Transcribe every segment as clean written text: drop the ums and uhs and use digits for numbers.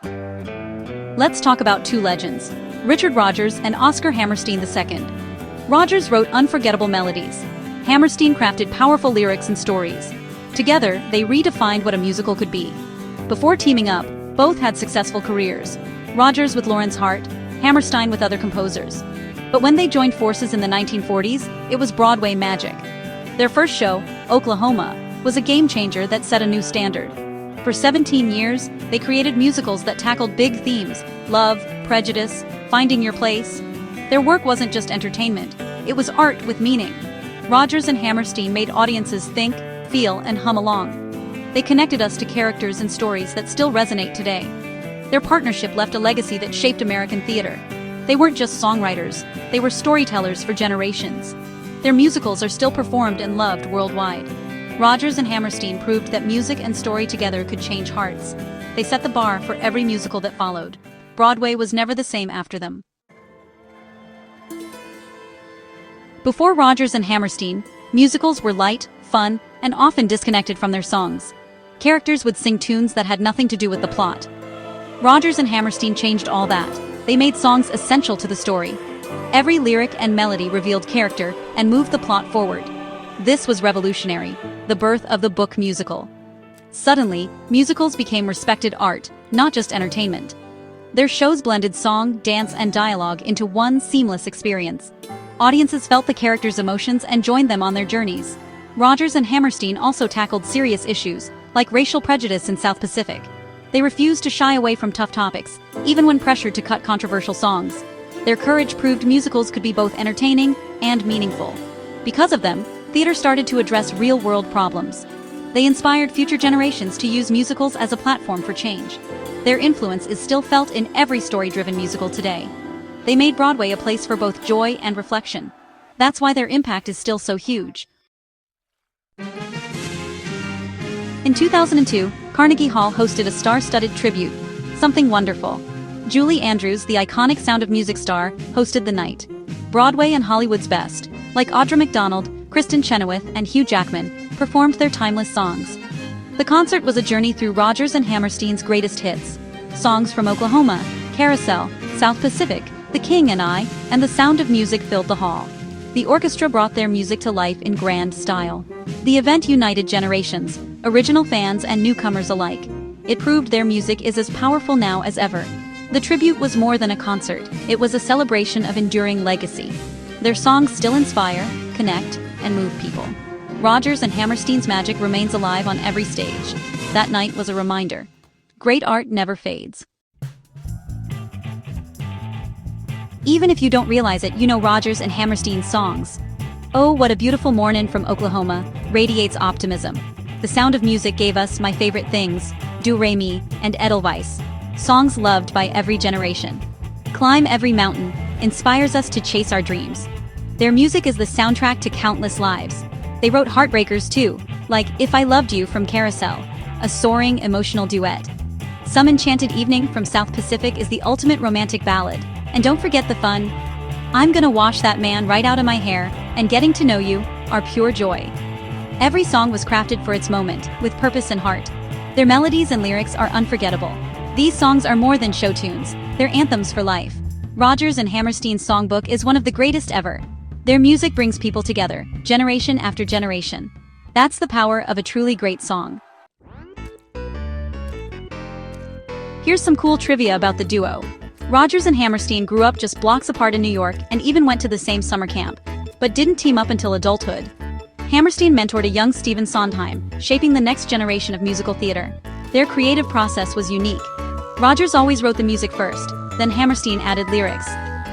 Let's talk about two legends, Richard Rodgers and Oscar Hammerstein II. Rodgers wrote unforgettable melodies. Hammerstein crafted powerful lyrics and stories. Together, they redefined what a musical could be. Before teaming up, both had successful careers. Rodgers with Lawrence Hart, Hammerstein with other composers. But when they joined forces in the 1940s, it was Broadway magic. Their first show, Oklahoma, was a game-changer that set a new standard. For 17 years, they created musicals that tackled big themes: love, prejudice, finding your place. Their work wasn't just entertainment, it was art with meaning. Rodgers and Hammerstein made audiences think, feel, and hum along. They connected us to characters and stories that still resonate today. Their partnership left a legacy that shaped American theater. They weren't just songwriters, they were storytellers for generations. Their musicals are still performed and loved worldwide. Rodgers and Hammerstein proved that music and story together could change hearts. They set the bar for every musical that followed. Broadway was never the same after them. Before Rodgers and Hammerstein, musicals were light, fun, and often disconnected from their songs. Characters would sing tunes that had nothing to do with the plot. Rodgers and Hammerstein changed all that. They made songs essential to the story. Every lyric and melody revealed character and moved the plot forward. This was revolutionary, the birth of the book musical. Suddenly, musicals became respected art, not just entertainment. Their shows blended song, dance, and dialogue into one seamless experience. Audiences felt the characters' emotions and joined them on their journeys. Rodgers and Hammerstein also tackled serious issues, like racial prejudice in South Pacific. They refused to shy away from tough topics, even when pressured to cut controversial songs. Their courage proved musicals could be both entertaining and meaningful. Because of them, theater started to address real-world problems. They inspired future generations to use musicals as a platform for change. Their influence is still felt in every story-driven musical today. They made Broadway a place for both joy and reflection. That's why their impact is still so huge. In 2002, Carnegie Hall hosted a star-studded tribute, Something Wonderful. Julie Andrews, the iconic Sound of Music star, hosted the night. Broadway and Hollywood's best, like Audra McDonald, Kristen Chenoweth, and Hugh Jackman, performed their timeless songs. The concert was a journey through Rodgers and Hammerstein's greatest hits. Songs from Oklahoma, Carousel, South Pacific, The King and I, and The Sound of Music filled the hall. The orchestra brought their music to life in grand style. The event united generations, original fans and newcomers alike. It proved their music is as powerful now as ever. The tribute was more than a concert, it was a celebration of enduring legacy. Their songs still inspire, connect, and move people. Rodgers and Hammerstein's magic remains alive on every stage. That night was a reminder. Great art never fades. Even if you don't realize it, you know Rodgers and Hammerstein's songs. Oh, What a Beautiful Mornin' from Oklahoma radiates optimism. The Sound of Music gave us My Favorite Things, Do Re Mi, and Edelweiss. Songs loved by every generation. Climb Every Mountain inspires us to chase our dreams. Their music is the soundtrack to countless lives. They wrote heartbreakers too, like If I Loved You from Carousel, a soaring, emotional duet. Some Enchanted Evening from South Pacific is the ultimate romantic ballad. And don't forget the fun, I'm Gonna Wash That Man Right Out of My Hair, and Getting to Know You are pure joy. Every song was crafted for its moment, with purpose and heart. Their melodies and lyrics are unforgettable. These songs are more than show tunes, they're anthems for life. Rodgers and Hammerstein's songbook is one of the greatest ever. Their music brings people together, generation after generation. That's the power of a truly great song. Here's some cool trivia about the duo. Rodgers and Hammerstein grew up just blocks apart in New York and even went to the same summer camp, but didn't team up until adulthood. Hammerstein mentored a young Stephen Sondheim, shaping the next generation of musical theater. Their creative process was unique. Rodgers always wrote the music first, then Hammerstein added lyrics.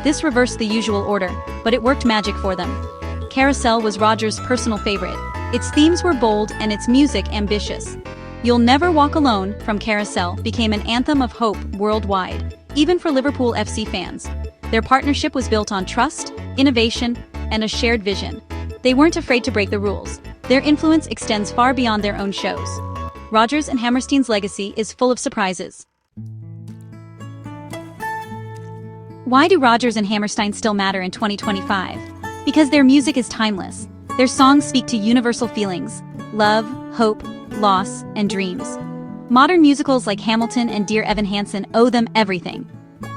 This reversed the usual order, but it worked magic for them. Carousel was Rodgers' personal favorite. Its themes were bold and its music ambitious. You'll Never Walk Alone from Carousel became an anthem of hope worldwide, even for Liverpool FC fans. Their partnership was built on trust, innovation, and a shared vision. They weren't afraid to break the rules. Their influence extends far beyond their own shows. Rodgers and Hammerstein's legacy is full of surprises. Why do Rodgers and Hammerstein still matter in 2025? Because their music is timeless. Their songs speak to universal feelings: love, hope, loss, and dreams. Modern musicals like Hamilton and Dear Evan Hansen owe them everything.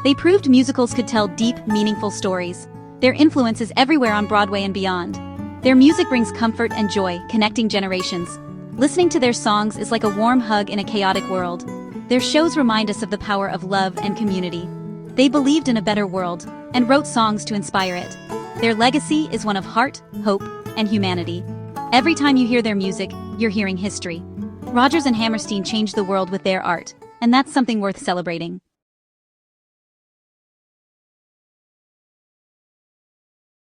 They proved musicals could tell deep, meaningful stories. Their influence is everywhere on Broadway and beyond. Their music brings comfort and joy, connecting generations. Listening to their songs is like a warm hug in a chaotic world. Their shows remind us of the power of love and community. They believed in a better world and wrote songs to inspire it. Their legacy is one of heart, hope, and humanity. Every time you hear their music, you're hearing history. Rodgers and Hammerstein changed the world with their art, and that's something worth celebrating.